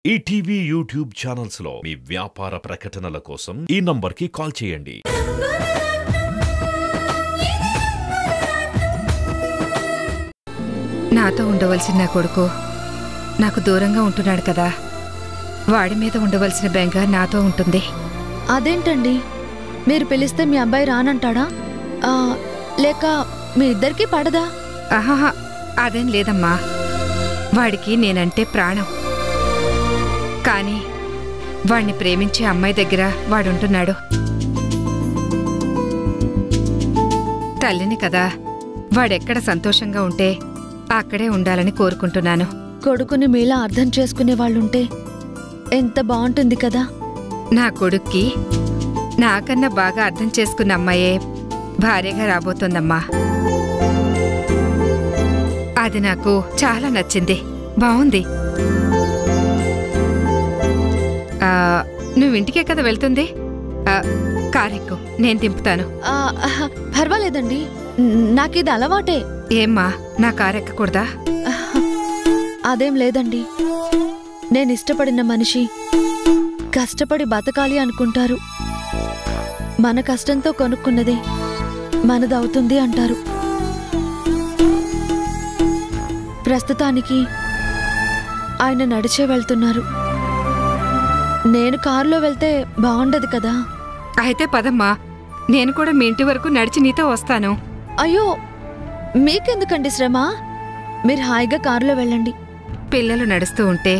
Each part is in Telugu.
ఈటీవీ యూట్యూబ్ ఛానల్స్ లో మీ వ్యాపార ప్రకటనల కోసం ఈ నంబర్కి కాల్ చేయండి. నాతో ఉండవలసిన నా కొడుకు నాకు దూరంగా ఉంటున్నాడు కదా, వాడి మీద ఉండవలసిన బెంగ నాతో ఉంటుంది. అదేంటండి, మీరు పిలిస్తే మీ అబ్బాయి రానంటాడా? లేక మీ ఇద్దరికీ పడదా? ఆహాహా, అదేం లేదమ్మా. వాడికి నేనంటే ప్రాణం. కానీ వాణ్ణి ప్రేమించే అమ్మాయి దగ్గర వాడుంటున్నాడు. తల్లిని కదా, వాడెక్కడ సంతోషంగా ఉంటే అక్కడే ఉండాలని కోరుకుంటున్నాను. కొడుకుని మీలా అర్థం చేసుకునే వాళ్ళుంటే ఎంత బాగుంటుంది కదా. నా కొడుక్కి నాకన్నా బాగా అర్థం చేసుకున్న అమ్మాయే భార్యగా రాబోతోందమ్మా. అది నాకు చాలా నచ్చింది, బావుంది. నువ్వింటికే కదా వెళ్తుంది, కారెక్కు, నేను దింపుతాను. పర్వాలేదండి, నాకిది అలవాటే. ఏమ్మా, నా కారెక్కకూడదా? అదేం లేదండి, నేనిష్టపడిన మనిషి కష్టపడి బతకాలి అనుకుంటారు. మన కష్టంతో కొనుక్కున్నదే మనదవుతుంది అంటారు. ప్రస్తుతానికి ఆయన నడిచే వెళ్తున్నారు. నేను కారులో వెళ్తే బాగుండదు కదా. అయితే పదమ్మా, నేను కూడా మీ ఇంటి వరకు నడిచి నీతో వస్తాను. అయ్యో, మీకెందుకండి శ్రమ? మీరు హాయిగా కారులో వెళ్ళండి. పిల్లలు నడుస్తూ ఉంటే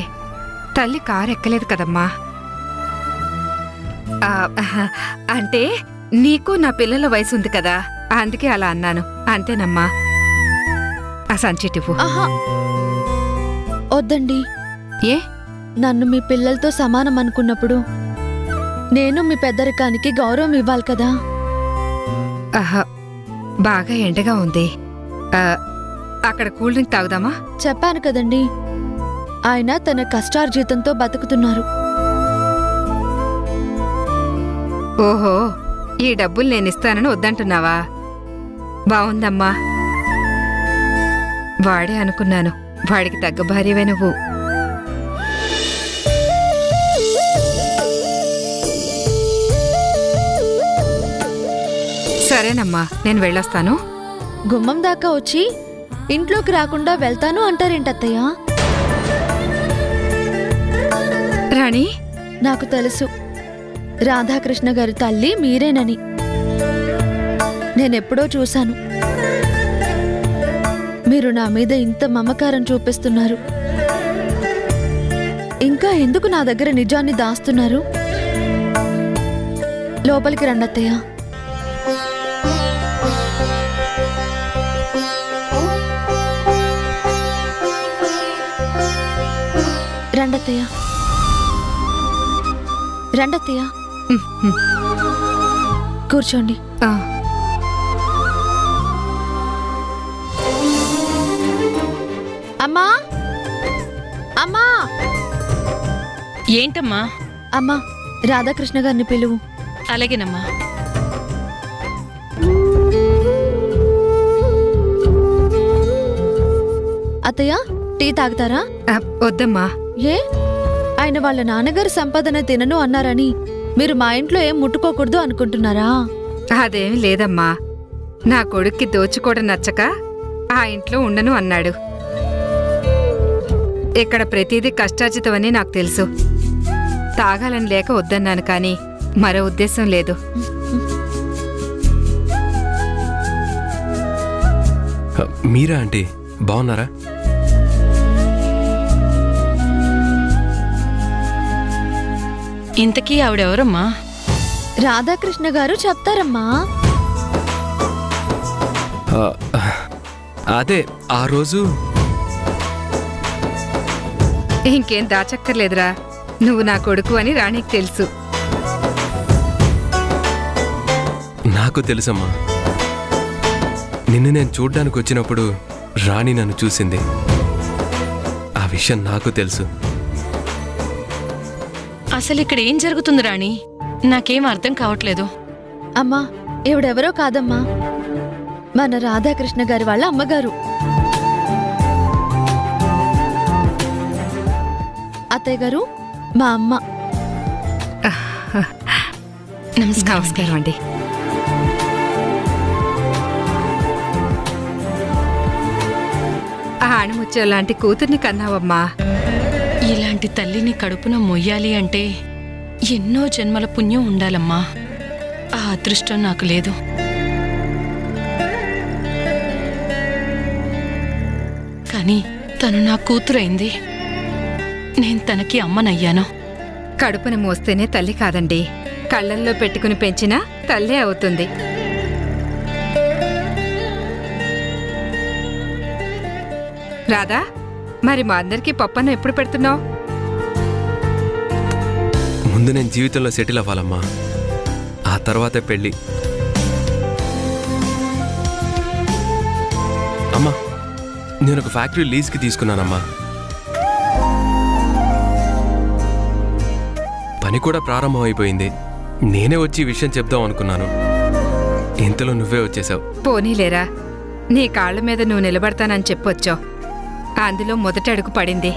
తల్లి కారు ఎక్కలేదు కదమ్మా. అంటే నీకు నా పిల్లల వయసు ఉంది కదా, అందుకే అలా అన్నాను, అంతేనమ్మా. ఆ సంచిటివ్వు. వద్దండి. ఏ? నన్ను మీ పిల్లలతో సమానం అనుకున్నప్పుడు నేను మీ పెద్దరికానికి గౌరవం ఇవ్వాలి కదా. బాగా ఎండగా ఉంది, అక్కడ కూల్ డ్రింక్ తాగుదామా? చెప్పాను కదండి, ఆయన తన కష్టార్జితంతో బతుకుతున్నారు. ఓహో, ఈ డబ్బులు నేనిస్తానని వద్దంటున్నావా? బావుందమ్మా. వాడే అనుకున్నాను, వాడికి తగ్గ భార్యవే నువ్వు. సరేనమ్మా, నేను వెళ్ళొస్తాను. గుమ్మం దాకా వచ్చి ఇంట్లోకి రాకుండా వెళ్తాను అంటారేంటత్తయ్యా? రాణి, నాకు తెలుసు రాధాకృష్ణ గారి తల్లి మీరేనని. నేనెప్పుడో చూశాను. మీరు నా మీద ఇంత మమకారం చూపిస్తున్నారు. ఇంకా ఎందుకు నా దగ్గర నిజాన్ని దాస్తున్నారు? లోపలికి రండత్తయ్య. రండత్తయ్య, రండత్తయ్య, కూర్చోండి. అమ్మా, అమ్మా. ఏంటమ్మా? అమ్మా, రాధాకృష్ణ గారిని పిలువు. అలాగేనమ్మా. అత్తయ్య, టీ తాగుతారా? వద్దమ్మా. ఏ? ఆయన వాళ్ళ నాన్నగారి సంపాదన తినను అన్నారని మీరు మా ఇంట్లో ఏం ముట్టుకోకూడదు అనుకుంటున్నారా? అదేం లేదమ్మా, నా కొడుక్కి దోచుకోవడం నచ్చక ఆ ఇంట్లో ఉండను అన్నాడు. ఇక్కడ ప్రతిదీ కష్టార్జితమని నాకు తెలుసు. తాగాలని లేక వద్దన్నాను, కానీ మరో ఉద్దేశం లేదు. మీరా ఆంటీ, బాగున్నారా? ఇంతకీ ఆవిడెవరమ్మా? రాధాకృష్ణ గారు చెప్తారమ్మా. అదే ఆ రోజు. ఇంకేం దాచక్కర్లేదురా, నువ్వు నా కొడుకు అని రాణికి తెలుసు. నాకు తెలుసమ్మా. నిన్ను నేను చూడ్డానికి వచ్చినప్పుడు రాణి నన్ను చూసింది. ఆ విషయం నాకు తెలుసు. అసలు ఇక్కడ ఏం జరుగుతుంది రాణి? నాకేం అర్థం కావట్లేదు. అమ్మా, ఈవిడెవరో కాదమ్మా, మన రాధాకృష్ణ గారి వాళ్ళ అమ్మగారు. అత్తయ్య గారు మా అమ్మ. నమస్కారం అండి. ఆణిముత్యం లాంటి కూతుర్ని కన్నావమ్మా. ఇలాంటి తల్లిని కడుపున మొయ్యాలి అంటే ఎన్నో జన్మల పుణ్యం ఉండాలమ్మా. ఆ అదృష్టం నాకు లేదు. కానీ తను నా కూతురైంది. నేను తనకి అమ్మనయ్యాను. కడుపున మోస్తేనే తల్లి కాదండి, కళ్ళల్లో పెట్టుకుని పెంచినా తల్లే అవుతుంది. రాధా, మరి మా అందరికీ పప్పన్నం ఎప్పుడు పెడుతున్నావు? ముందు నేను జీవితంలో సెటిల్ అవ్వాలమ్మా, ఆ తర్వాతే పెళ్ళి. అమ్మా, నేను ఒక ఫ్యాక్టరీ లీజ్కి తీసుకున్నానమ్మా. పని కూడా ప్రారంభం అయిపోయింది. నేనే వచ్చి ఈ విషయం చెప్దాం అనుకున్నాను, ఇంతలో నువ్వే వచ్చేసావు. పోనీలేరా, నీ కాళ్ల మీద నువ్వు నిలబడతానని చెప్పొచ్చావు. అందులో మొదటి అడుగు పడింది.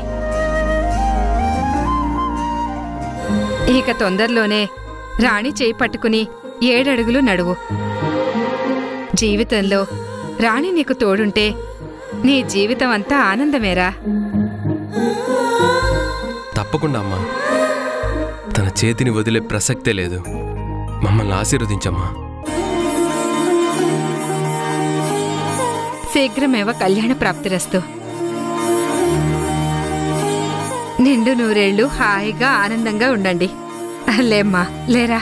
ఇక తొందరలోనే రాణి చేయి పట్టుకుని 7 అడుగులు నడువు. జీవితంలో రాణి నీకు తోడుంటే నీ జీవితం అంతా ఆనందమేరా. తప్పకుండా అమ్మా, తన చేతిని వదిలే ప్రసక్తే లేదు. మమ్మల్ని ఆశీర్వదించమ్మా. శీఘ్రమేవ కళ్యాణ ప్రాప్తిరస్తు. నిండు నూరేళ్లు హాయిగా ఆనందంగా ఉండండి. లేమ్మా, లేరా.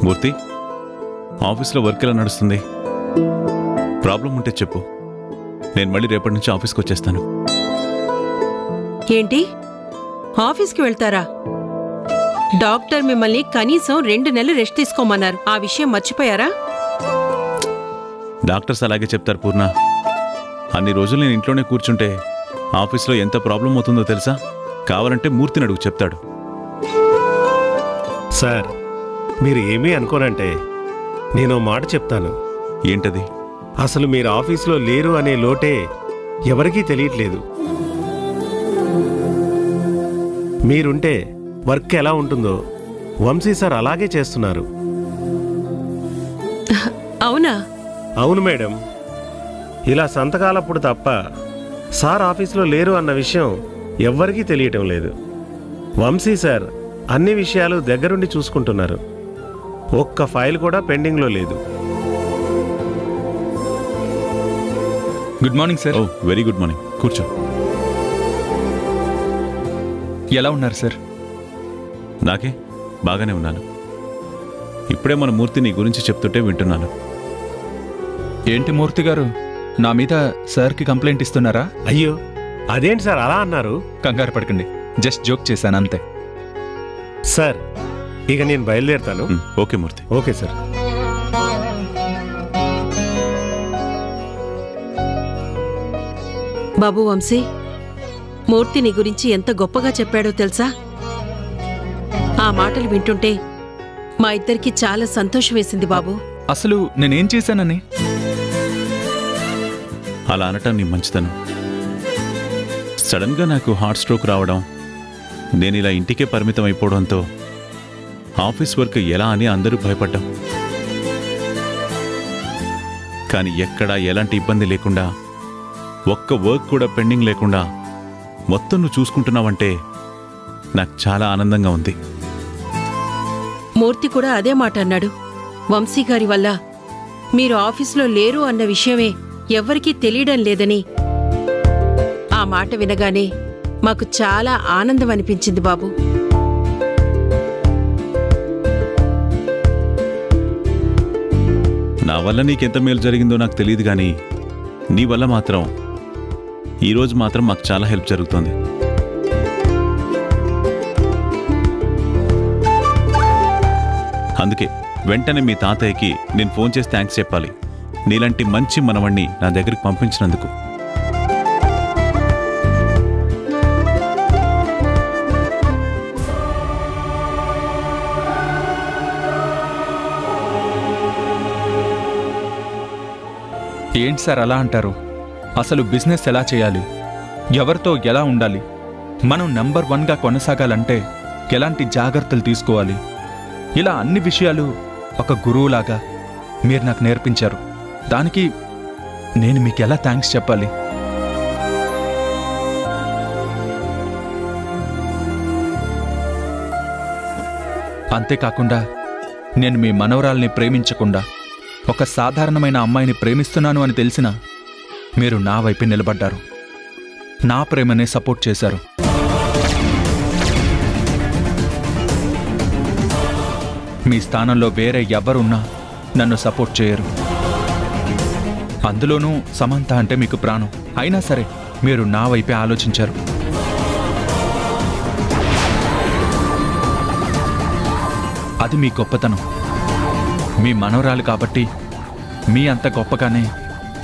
మూర్తి, ఆఫీస్లో వర్క్ ఎలా నడుస్తుంది? ప్రాబ్లం ఉంటే చెప్పు, నేను మళ్ళీ రేపటి నుంచి ఆఫీస్కి వచ్చేస్తాను. ఏంటి, ఆఫీస్కి వెళ్తారా? డాక్టర్ మిమ్మల్ని కనీసం 2 నెలలు రెస్ట్ తీసుకోమన్నారు. ఆ విషయం మర్చిపోయారా? డాక్టర్స్ అలాగే చెప్తారు పూర్ణ. అన్ని రోజులు నేను ఇంట్లోనే కూర్చుంటే ఆఫీస్లో ఎంత ప్రాబ్లం అవుతుందో తెలుసా? కావాలంటే మూర్తిని అడుగు, చెప్తాడు. సార్, మీరు ఏమీ అనుకోనంటే నేను మాట చెప్తాను. ఏంటది? అసలు మీరు ఆఫీస్లో లేరు అనే లోటే ఎవరికీ తెలియట్లేదు. మీరుంటే వర్క్ ఎలా ఉంటుందో వంశీ సార్ అలాగే చేస్తున్నారు. అవునా? అవును మేడం. ఇలా సంతకాలప్పుడు తప్ప సార్ ఆఫీస్లో లేరు అన్న విషయం ఎవ్వరికీ తెలియటం లేదు. వంశీ సార్ అన్ని విషయాలు దగ్గరుండి చూసుకుంటున్నారు. ఒక్క ఫైల్ కూడా పెండింగ్లో లేదు. Good morning sir. Oh, very good morning. కూర్చో. ఎలా ఉన్నారు సార్? నాకే బాగానే ఉన్నాను. ఇప్పుడే మన మూర్తి నీ గురించి చెప్తుంటే వింటున్నాను. ఏంటి మూర్తి గారు, నా మీద సార్కి కంప్లైంట్ ఇస్తున్నారా? అయ్యో, అదేంటి సార్ అలా అన్నారు? కంగారు పడకండి, జస్ట్ జోక్ చేశాను అంతే. సార్, ఇక నేను బయలుదేరుతాను. ఓకే మూర్తి. Okay sir. బాబు వంశీ, మూర్తి నీ గురించి ఎంత గొప్పగా చెప్పాడో తెలుసా? ఆ మాటలు వింటుంటే మా ఇద్దరికి చాలా సంతోషం వేసింది బాబు. అసలు నేనేం చేశానని? అలా అనటం నీ మంచితనం. సడన్గా నాకు హార్ట్ స్ట్రోక్ రావడం, నేను ఇలా ఇంటికే పరిమితం అయిపోవడంతో ఆఫీస్ వర్క్ ఎలా అని అందరూ భయపడ్డాం. కానీ ఎక్కడా ఎలాంటి ఇబ్బంది లేకుండా, ఒక్క వర్క్ కూడా పెండింగ్ లేకుండా మొత్తం నువ్వు చూసుకుంటున్నావంటే నాకు చాలా ఆనందంగా ఉంది. మూర్తి కూడా అదే మాట అన్నాడు. వంశీ గారి వల్ల మీరు ఆఫీసులో లేరు అన్న విషయమే ఎవ్వరికీ తెలియడం లేదని. ఆ మాట వినగానే మాకు చాలా ఆనందం అనిపించింది బాబు. నా వల్ల నీకెంత మేలు జరిగిందో నాకు తెలియదు, కానీ నీ వల్ల మాత్రం ఈరోజు మాత్రం మాకు చాలా హెల్ప్ జరుగుతుంది. అందుకే వెంటనే మీ తాతయ్యకి నేను ఫోన్ చేసి థ్యాంక్స్ చెప్పాలి, నీలాంటి మంచి మనవణ్ణి నా దగ్గరికి పంపించినందుకు. ఏంటి సార్ అలా అంటారు? అసలు బిజినెస్ ఎలా చేయాలి, ఎవరితో ఎలా ఉండాలి, మనం నంబర్ 1గా కొనసాగాలంటే ఎలాంటి జాగ్రత్తలు తీసుకోవాలి, ఇలా అన్ని విషయాలు ఒక గురువులాగా మీరు నాకు నేర్పించారు. దానికి నేను మీకు ఎలా థ్యాంక్స్ చెప్పాలి? అంతేకాకుండా నేను మీ మనవరాల్ని ప్రేమించకుండా ఒక సాధారణమైన అమ్మాయిని ప్రేమిస్తున్నాను అని తెలిసినా మీరు నా వైపే నిలబడ్డారు, నా ప్రేమనే సపోర్ట్ చేశారు. మీ స్థానంలో వేరే ఎవరున్నా నన్ను సపోర్ట్ చేయరు. అందులోనూ సమంత అంటే మీకు ప్రాణం. అయినా సరే మీరు నా వైపే ఆలోచించారు. అది మీ గొప్పతనం. మీ మనవరాలు కాబట్టి మీ అంత గొప్పగానే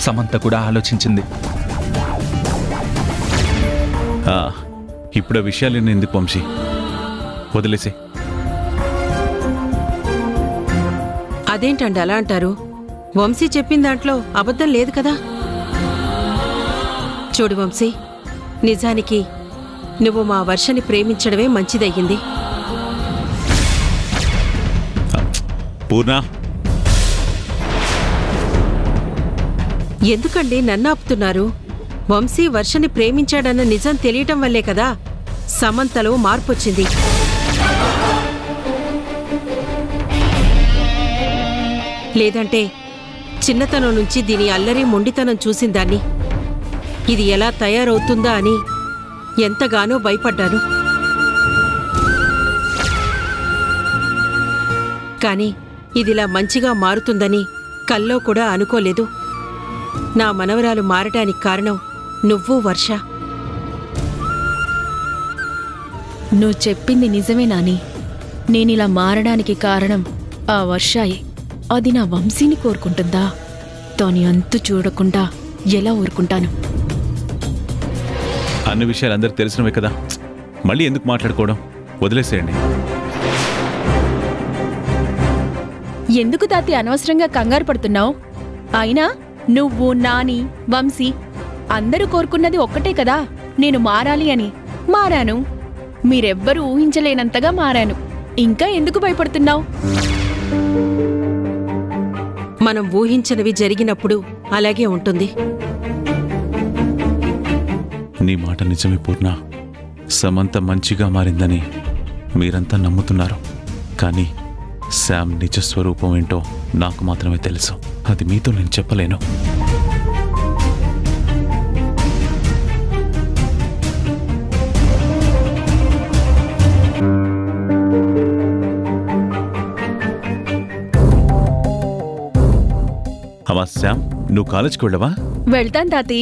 సమంత కూడా ఆలోచించింది. ఇప్పుడు ఆ విషయాలు ఎందుకు వంశీ, వదిలేసే. అదేంటండి అలా అంటారు? వంశీ చెప్పిన దాంట్లో అబద్ధం లేదు కదా. చూడు వంశీ, నిజానికి నువ్వు మా వర్షని ప్రేమించడమే మంచిదయ్యింది. పూర్ణ, ఎందుకండి నన్ను ఆపుతున్నారు? వంశీ వర్షని ప్రేమించాడన్న నిజం తెలియటం వల్లే కదా సమంతలో మార్పొచ్చింది. లేదంటే చిన్నతనం నుంచి దీని అల్లరి మొండితనం చూసిందాన్ని ఇది ఎలా తయారవుతుందా అని ఎంతగానో భయపడ్డాను. కాని ఇదిలా మంచిగా మారుతుందని కల్లో కూడా అనుకోలేదు. నా మనవరాలు మారటానికి కారణం నువ్వు వర్ష. నువ్వు చెప్పింది నిజమే నాని. నేనిలా మారడానికి కారణం ఆ వర్షాయే. అది నా వంశీని కోరుకుంటుందా? దాని అంతు చూడకుండా ఎలా ఊరుకుంటాను? అన్ని విషయాలు అందరికి తెలిసినవే కదా, మళ్ళీ ఎందుకు మాట్లాడుకోవడం, వదిలేసేయండి. ఎందుకు తాతి అనవసరంగా కంగారు పడుతున్నావు? అయినా నువ్వు, నాని, వంశీ అందరూ కోరుకున్నది ఒక్కటే కదా, నేను మారాలి అని. మారాను. మీరెవ్వరూ ఊహించలేనంతగా మారాను. ఇంకా ఎందుకు భయపడుతున్నావు? మనం ఊహించనివి జరిగినప్పుడు అలాగే ఉంటుంది. నీ మాట నిజమే పూర్ణ. సమంత మంచిగా మారిందని మీరంతా నమ్ముతున్నారు, కానీ శామ్ నిజస్వరూపం ఏంటో నాకు మాత్రమే తెలుసు. అది మీతో నేను చెప్పలేను. అమ్మా శామ్, నువ్వు కాలేజ్కి వెళ్ళవా? వెళ్తాను తాతి.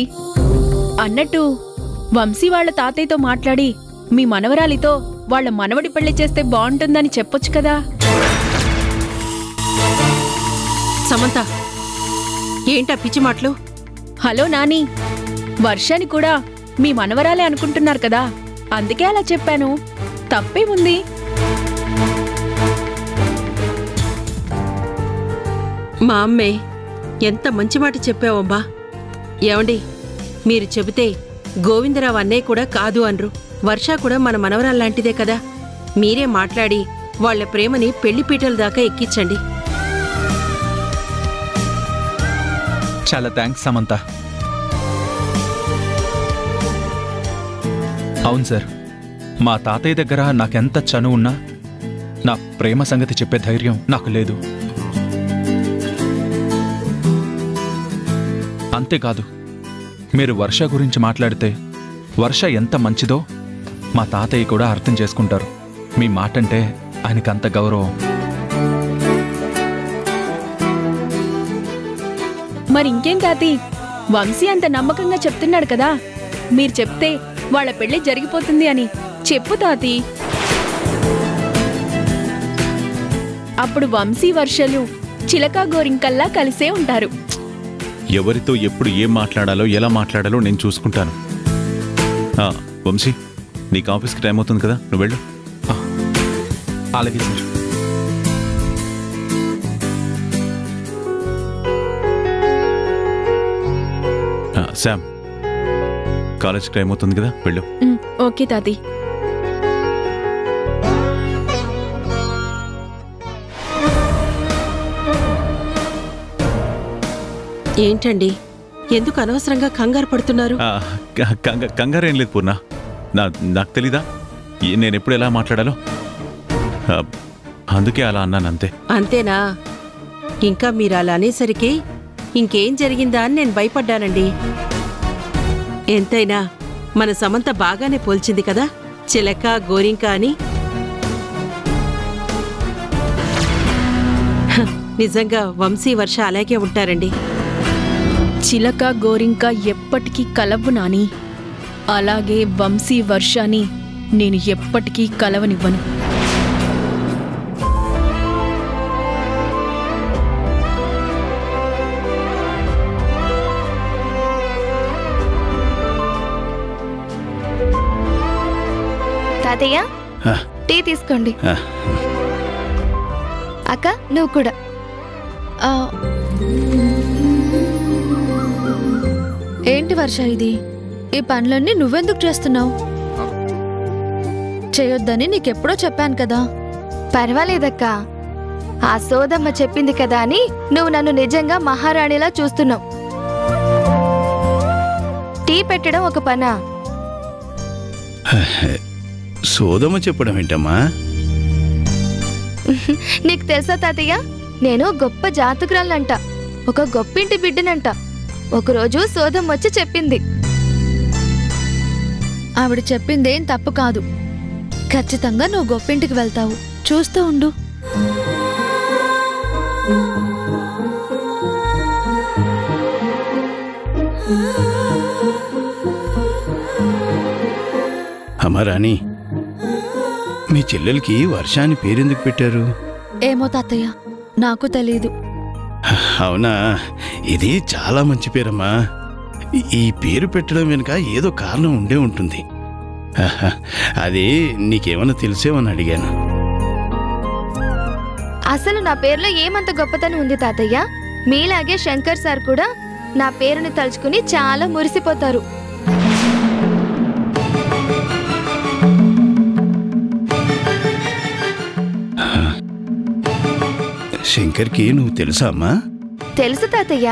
అన్నట్టు వంశీ వాళ్ళ తాతయ్యతో మాట్లాడి మీ మనవరాలితో వాళ్ళ మనవడి పెళ్లి చేస్తే బాగుంటుందని చెప్పొచ్చు కదా. సమంత, ఏంటా పిచ్చి మాటలు? హలో నాని, వర్షాని కూడా మీ మనవరాలే అనుకుంటున్నారు కదా, అందుకే అలా చెప్పాను. తప్పేముంది? మా అమ్మే ఎంత మంచి మాట చెప్పావమ్మా. ఏమండి, మీరు చెబితే గోవిందరావు అన్నయ్య కూడా కాదు అనరు. వర్ష కూడా మన మనవరాల్లాంటిదే కదా. మీరే మాట్లాడి వాళ్ల ప్రేమని పెళ్లిపీటల దాకా ఎక్కించండి. చాలా థ్యాంక్స్ సమంత. అవును సార్, మా తాతయ్య దగ్గర నాకెంత చనువు ఉన్నా నా ప్రేమ సంగతి చెప్పే ధైర్యం నాకు లేదు. అంతేకాదు, మీరు వర్ష గురించి మాట్లాడితే వర్ష ఎంత మంచిదో మా తాతయ్య కూడా అర్థం చేసుకుంటారు. మీ మాటంటే ఆయనకంత గౌరవం. మరి ఇంకేం తాతి, వంశీ అంత నమ్మకంగా చెప్తున్నాడు కదా, మీరు చెప్తే వాళ్ళ పెళ్లి జరిగిపోతుంది అని చెప్పు తాతి. అప్పుడు వంశీ వర్షలు చిలకా గోరింకల్లా కలిసే ఉంటారు. ఎవరితో ఎప్పుడు ఏం మాట్లాడాలో ఎలా మాట్లాడాలో నేను చూసుకుంటాను. వంశీ, నీకు ఆఫీస్కి టైం అవుతుంది కదా, నువ్వు వెళ్ళు. అలాగే సార్. శామ్, కాలేజ్కి టైం అవుతుంది కదా, వెళ్ళు. ఓకే తాతి. ఏంటండి, ఎందుకు అనవసరంగా కంగారు పడుతున్నారు? కంగారేం లేదు పూర్ణ, నాకు తెలీదా నేను ఎప్పుడు ఎలా మాట్లాడాలో, అందుకే అలా అన్నాను అంతే. అంతేనా? ఇంకా మీరు అలా అనేసరికి ఇంకేం జరిగిందా అని నేను భయపడ్డానండి. ఎంతైనా మన సమంత బాగానే పోల్చింది కదా చిలక గోరింక అని. నిజంగా వంశీ వర్ష అలాగే ఉంటారండి. చిలక గోరింక ఎప్పటికీ కలవు నాని. అలాగే వంశీ వర్షాని నేను ఎప్పటికీ కలవనివ్వను. తాతయ్య, టీ తీసుకోండి. అక్క, నువ్వు కూడా. ఏంటి వర్ష ఇది? ఈ పనులన్నీ నువ్వెందుకు చేస్తున్నావు? చేయొద్దని నీకెప్పుడో చెప్పాను కదా. పర్వాలేదక్క, ఆ సోదమ్మ చెప్పింది కదా అని నువ్వు నన్ను నిజంగా మహారాణిలా చూస్తున్నావు. టీ పెట్టడం ఒక పనా? సోదమ్మ చెప్పడం ఏంటమ్మా? నీకు తెలుసా తాతయ్య, నేను గొప్ప జాతకురాలంట, ఒక గొప్పింటి బిడ్డనంట. ఒకరోజు సోదమ్మ వచ్చి చెప్పింది. ఆవిడ చెప్పిందేం తప్పు కాదు. ఖచ్చితంగా నువ్వు గొప్పింటికి వెళ్తావు, చూస్తూ ఉండు. అమ్మా రాణి, మీ చెల్లెలకి వర్షాన్ని పేరెందుకు పెట్టారు? ఏమో తాతయ్య, నాకు తెలీదు. అవునా, ఇది చాలా మంచి పేరమ్మా. ఈ పేరు పెట్టడం వెనుక ఏదో కారణం ఉండే ఉంటుంది. అది నీకేమన్నా తెలిసేమని అడిగాను. అసలు నా పేరులో ఏమంత గొప్పతనం ఉంది తాతయ్య? మీలాగే శంకర్ సార్ కూడా నా పేరుని తలుచుకుని చాలా మురిసిపోతారు. శంకర్కి నువ్వు తెలుసా అమ్మా? తెలుసు తాతయ్య,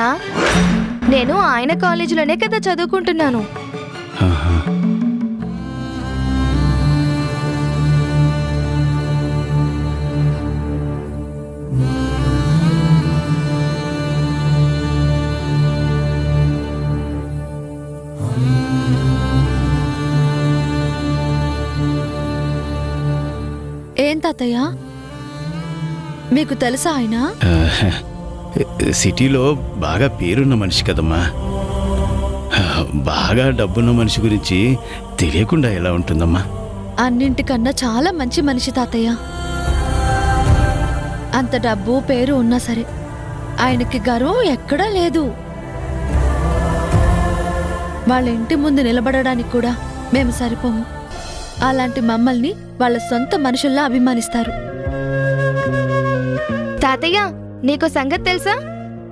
నేను ఆయన కాలేజీలోనే కదా చదువుకుంటున్నాను. ఏం తాతయ్య, మీకు తెలుసా ఆయన? సిటీలో బాగా పేరున్న మనిషి కదమ్మా. బాగా డబ్బున్న మనిషి గురించి తెలియకుండా ఎలా ఉంటుందమ్మా? అన్నింటికన్నా చాలా మంచి మనిషి తాతయ్య. అంత డబ్బు పేరు ఉన్నా సరే ఆయనకి గర్వం ఎక్కడా లేదు. వాళ్ళ ఇంటి ముందు నిలబడడానికి కూడా మేము సరిపోము. అలాంటి మమ్మల్ని వాళ్ళ సొంత మనుషుల్లా అభిమానిస్తారు. తాతయ్య, నీకు సంగతి తెలుసా?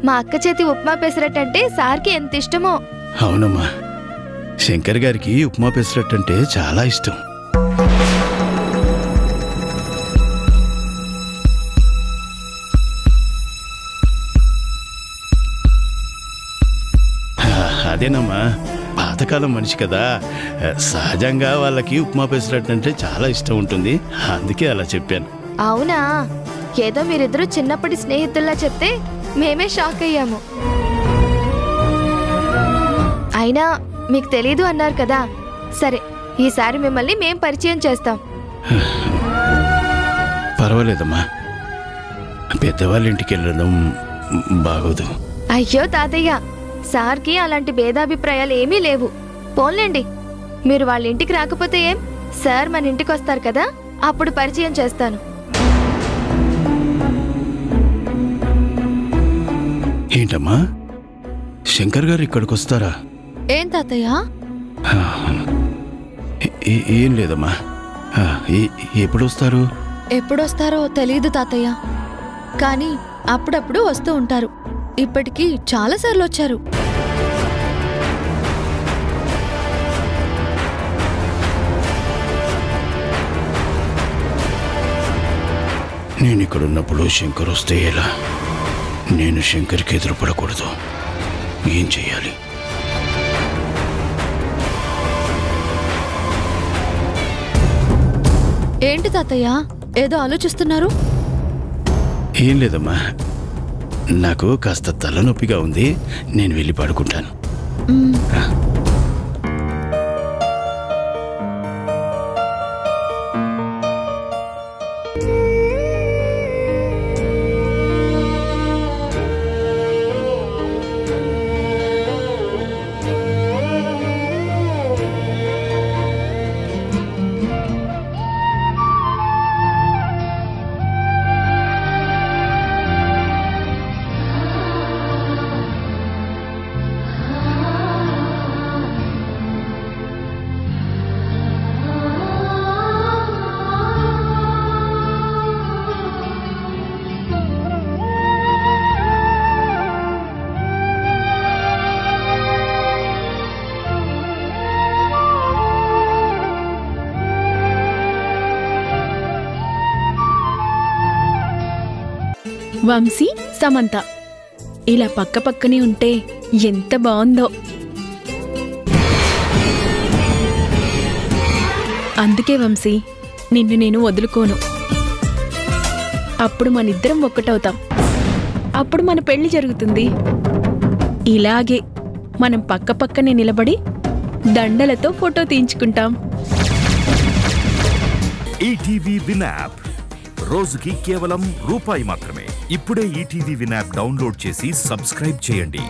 మా అక్క చేతి ఉప్మా పెసరట్టంటే సార్కి ఎంత ఇష్టమో. అవునమ్మా, శంకర్ గారికి ఉప్మా పెసరట్టంటే చాలా ఇష్టం. అదేనమ్మా, పాతకాలం మనిషి కదా, సహజంగా వాళ్ళకి ఉప్మా పెసరట్టంటే చాలా ఇష్టం ఉంటుంది. అందుకే అలా చెప్పాను. అవునా? ఏదో మీరిద్దరూ చిన్నప్పటి స్నేహితుల్లా చెప్తే మేమే షాక్ అయ్యాము. అయినా మీకు తెలీదు అన్నారు కదా, సరే ఈసారి మిమ్మల్ని మేం పరిచయం చేస్తాం. పర్వాలేదమ్మా, పెద్దవాళ్ళ ఇంటికి వెళ్ళడం బాగోదు. అయ్యో తాతయ్య, సార్కి అలాంటి భేదాభిప్రాయాలు ఏమీ లేవు. పోన్లేండి, మీరు వాళ్ళ ఇంటికి రాకపోతే ఏం? సార్ మన ఇంటికి వస్తారు కదా, అప్పుడు పరిచయం చేస్తాను. ఏంటమ్మా, శంకర్ గారు ఇక్కడికి వస్తారా? ఏం తాతయ్య? ఏం లేదమ్మా. ఎప్పుడు వస్తారు? ఎప్పుడొస్తారో తెలీదు తాతయ్య, కానీ అప్పుడప్పుడు వస్తూ ఉంటారు. ఇప్పటికీ చాలాసార్లు వచ్చారు. నేను ఇక్కడున్నప్పుడు శంకర్ వస్తే ఎలా? నేను శంకర్కి ఎదురుపడకూడదు. ఏం చెయ్యాలి? ఏంటి తాతయ్య, ఏదో ఆలోచిస్తున్నారు? ఏం లేదమ్మా, నాకు కాస్త తలనొప్పిగా ఉంది. నేను వెళ్ళి పడుకుంటాను. వంశీ, సమంత ఇలా పక్క పక్కనే ఉంటే ఎంత బాగుందో. అందుకే వంశీ, నిన్ను నేను వదులుకోను. అప్పుడు మనిద్దరం ఒక్కటవుతాం. అప్పుడు మన పెళ్లి జరుగుతుంది. ఇలాగే మనం పక్క పక్కనే నిలబడి దండలతో ఫోటో తీయించుకుంటాం. ఈటీవీ విన్ యాప్ రోజుకి కేవలం రూపాయి మాత్రమే. ఇప్పుడే ఈటీవీ విన్ యాప్ డౌన్లోడ్ చేసి సబ్స్క్రైబ్ చేయండి.